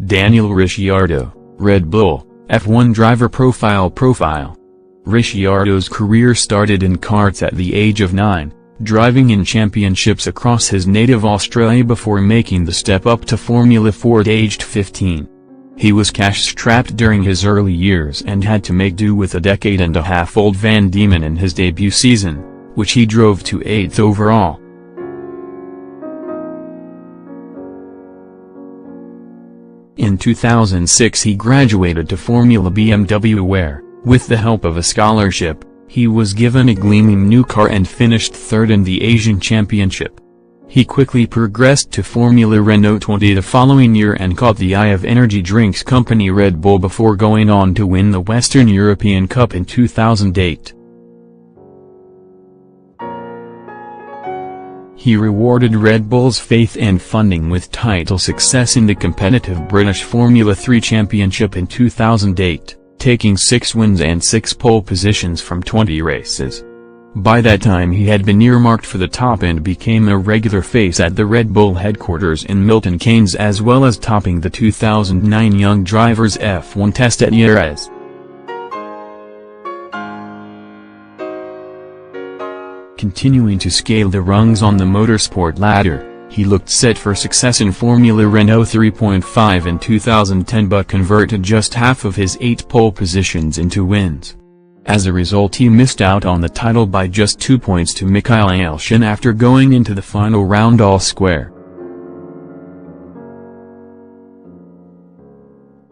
Daniel Ricciardo, Red Bull, F1 driver profile. Ricciardo's career started in karts at the age of 9, driving in championships across his native Australia before making the step up to Formula 4 at aged 15. He was cash-strapped during his early years and had to make do with a decade-and-a-half-old Van Diemen in his debut season, which he drove to 8th overall. In 2006 he graduated to Formula BMW where, with the help of a scholarship, he was given a gleaming new car and finished third in the Asian Championship. He quickly progressed to Formula Renault 20 the following year and caught the eye of energy drinks company Red Bull before going on to win the Western European Cup in 2008. He rewarded Red Bull's faith and funding with title success in the competitive British Formula 3 Championship in 2008, taking 6 wins and 6 pole positions from 20 races. By that time he had been earmarked for the top and became a regular face at the Red Bull headquarters in Milton Keynes as well as topping the 2009 Young Drivers F1 test at Jerez. Continuing to scale the rungs on the motorsport ladder, he looked set for success in Formula Renault 3.5 in 2010 but converted just half of his 8 pole positions into wins. As a result he missed out on the title by just 2 points to Michael Alshin after going into the final round all square.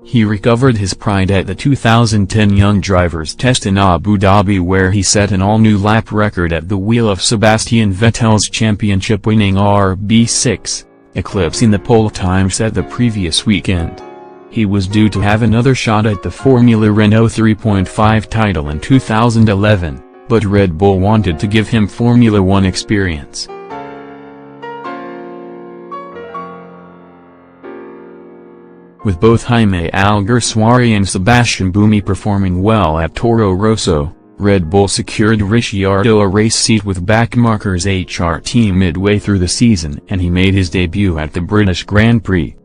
He recovered his pride at the 2010 Young Drivers Test in Abu Dhabi where he set an all-new lap record at the wheel of Sebastian Vettel's championship-winning RB6, eclipsing the pole time set the previous weekend. He was due to have another shot at the Formula Renault 3.5 title in 2011, but Red Bull wanted to give him Formula 1 experience. With both Jaime Alguersuari and Sebastian Buemi performing well at Toro Rosso, Red Bull secured Ricciardo a race seat with backmarker's HRT midway through the season and he made his debut at the British Grand Prix.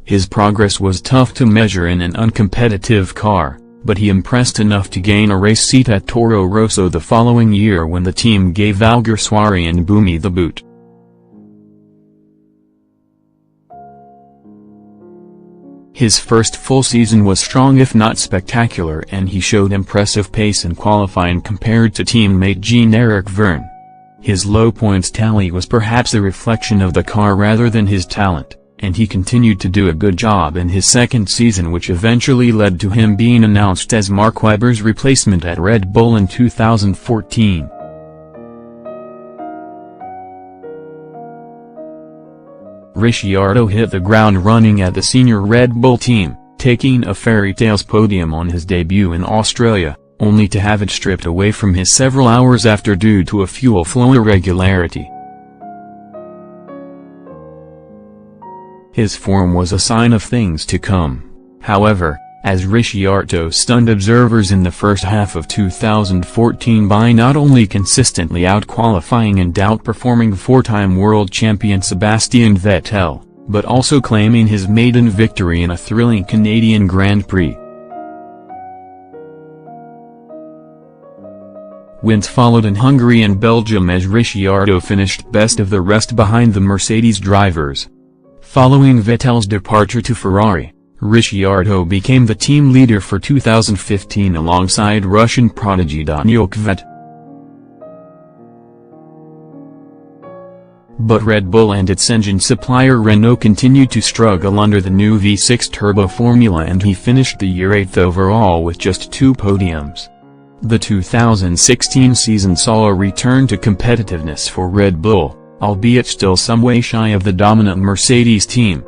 His progress was tough to measure in an uncompetitive car, but he impressed enough to gain a race seat at Toro Rosso the following year when the team gave Alguersuari and Buemi the boot. His first full season was strong if not spectacular and he showed impressive pace in qualifying compared to teammate Jean-Eric Vergne. His low points tally was perhaps a reflection of the car rather than his talent, and he continued to do a good job in his second season which eventually led to him being announced as Mark Webber's replacement at Red Bull in 2014. Ricciardo hit the ground running at the senior Red Bull team, taking a fairy tales podium on his debut in Australia, only to have it stripped away from him several hours after due to a fuel flow irregularity. His form was a sign of things to come, however, as Ricciardo stunned observers in the first half of 2014 by not only consistently out-qualifying and outperforming 4-time world champion Sebastian Vettel, but also claiming his maiden victory in a thrilling Canadian Grand Prix. Wins followed in Hungary and Belgium as Ricciardo finished best of the rest behind the Mercedes drivers. Following Vettel's departure to Ferrari, Ricciardo became the team leader for 2015 alongside Russian prodigy Daniil Kvyat. But Red Bull and its engine supplier Renault continued to struggle under the new V6 turbo formula and he finished the year 8th overall with just 2 podiums. The 2016 season saw a return to competitiveness for Red Bull, albeit still some way shy of the dominant Mercedes team.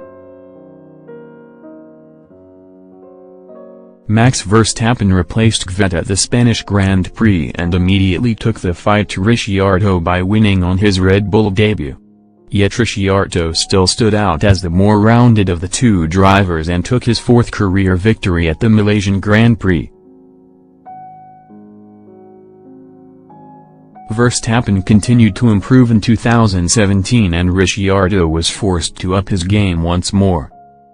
Max Verstappen replaced Kvyat at the Spanish Grand Prix and immediately took the fight to Ricciardo by winning on his Red Bull debut. Yet Ricciardo still stood out as the more rounded of the two drivers and took his 4th career victory at the Malaysian Grand Prix. Verstappen continued to improve in 2017 and Ricciardo was forced to up his game once more.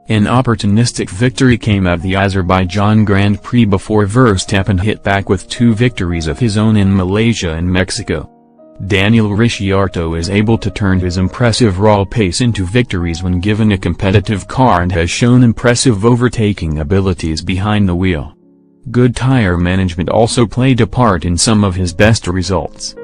An opportunistic victory came at the Azerbaijan Grand Prix before Verstappen hit back with 2 victories of his own in Malaysia and Mexico. Daniel Ricciardo is able to turn his impressive raw pace into victories when given a competitive car and has shown impressive overtaking abilities behind the wheel. Good tire management also played a part in some of his best results.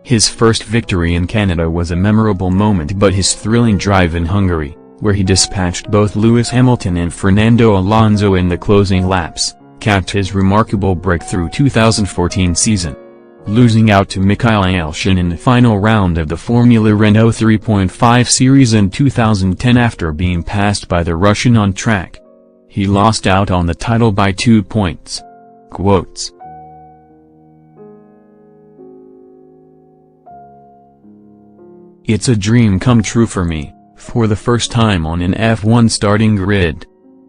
His first victory in Canada was a memorable moment, but his thrilling drive in Hungary, where he dispatched both Lewis Hamilton and Fernando Alonso in the closing laps, capped his remarkable breakthrough 2014 season. Losing out to Michael Schumacher in the final round of the Formula Renault 3.5 Series in 2010 after being passed by the Russian on track. He lost out on the title by 2 points. Quotes. "It's a dream come true for me, for the first time on an F1 starting grid.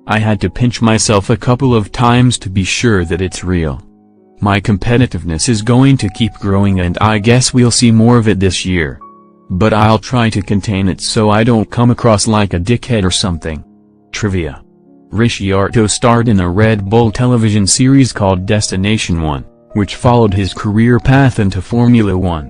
I had to pinch myself a couple of times to be sure that it's real. My competitiveness is going to keep growing and I guess we'll see more of it this year. But I'll try to contain it so I don't come across like a dickhead or something." Trivia. Ricciardo starred in a Red Bull television series called Destination 1, which followed his career path into Formula 1.